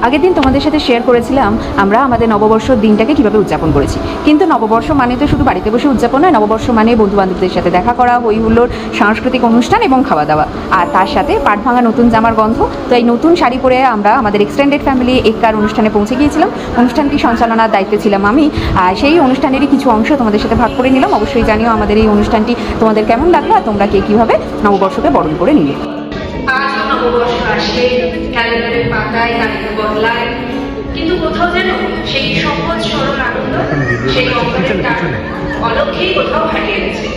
আগের দিন তোমাদের সাথে শেয়ার করেছিলাম আমরা আমাদের নববর্ষ দিনটাকে কীভাবে উদযাপন করেছি। কিন্তু নববর্ষ মানে তো শুধু বাড়িতে বসে উদযাপন নয়, নববর্ষ মানে বন্ধুবান্ধবদের সাথে দেখা করা, হই হুল্লোড়, সাংস্কৃতিক অনুষ্ঠান এবং খাওয়া দাওয়া, আর তার সাথে পাট ভাঙা নতুন জামার গন্ধ। তো এই নতুন শাড়ি পরে আমরা আমাদের এক্সটেন্ডেড ফ্যামিলি এক্কার অনুষ্ঠানে পৌঁছে গিয়েছিলাম। অনুষ্ঠানটি সঞ্চালনার দায়িত্বে ছিলাম আমি, আর সেই অনুষ্ঠানেরই কিছু অংশ তোমাদের সাথে ভাগ করে নিলাম। অবশ্যই জানিও আমাদের এই অনুষ্ঠানটি তোমাদের কেমন লাগলো আর তোমরা কে কীভাবে নববর্ষকে বরণ করে নিলে। আজও নববর্ষ আসে, ক্যালেন্ডারের পাতায় তারিখ বদলায়, কিন্তু কোথাও যেন সেই সহজ সরল আনন্দ, সেই অঙ্গনের টান অলক্ষেই কোথাও হারিয়ে গেছে।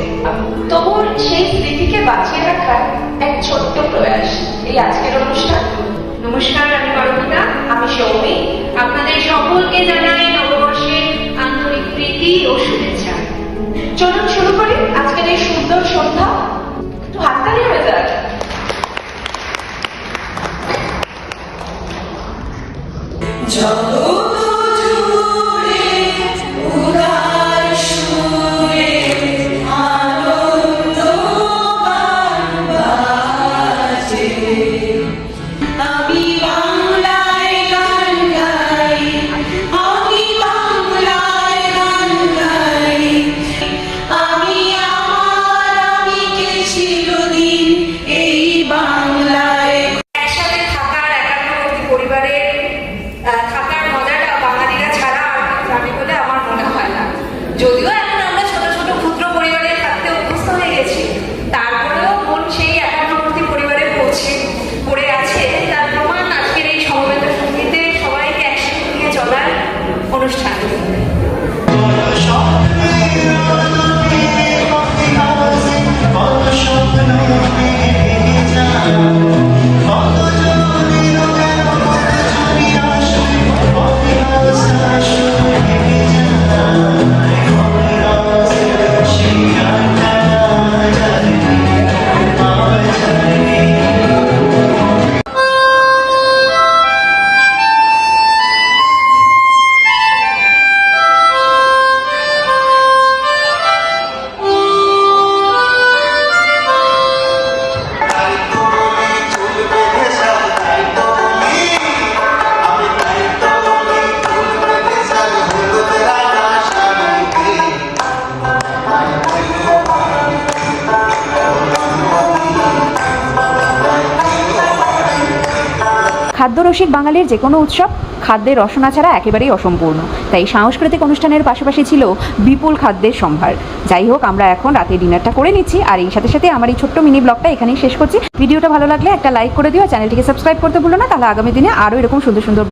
তবুও সেই স্মৃতিকে বাঁচিয়ে রাখার এক ছোট্ট প্রয়াস এই আজকের অনুষ্ঠান। নমস্কার, আমি করমিতা, আমি সৌমি। আপনাদের সকলকে জানাই নববর্ষের আন্তরিক প্রীতি ও শুভেচ্ছা। চলুন শুরু করি আজকের এই সুন্দর সন্ধ্যা। একটু হাততালি হয়ে যাক। থাকার মজাটা বাঙালিরা ছাড়া জানি বলে আমার মনে হয় না। যদিও এখন আমরা ছোট ছোট ক্ষুদ্র পরিবারে থাকতে অভ্যস্ত হয়ে গেছি, তারপরেও মন সেই একান্নবর্তী পরিবারে পড়ে আছে। তার প্রমাণ আজকের এই সমবেত সঙ্গীতে সবাইকে একসাথে নিয়ে চলার অনুষ্ঠান। খাদ্যরসিক বাঙালির যে কোনো উৎসব খাদ্যের রসনা ছাড়া একেবারেই অসম্পূর্ণ। তাই সাংস্কৃতিক অনুষ্ঠানের পাশাপাশি ছিল বিপুল খাদ্যের সম্ভার। যাই হোক, আমরা এখন রাতে ডিনারটা করে নিচ্ছি, আর এই সাথে সাথে আমার এই ছোট্ট মিনি ব্লগটা এখানেই শেষ করছি। ভিডিওটা ভালো লাগলে একটা লাইক করে দিও, চ্যানেলটিকে সাবস্ক্রাইব করতে ভুলো না, তাহলে আগামী দিনে আরও এরকম সুন্দর সুন্দর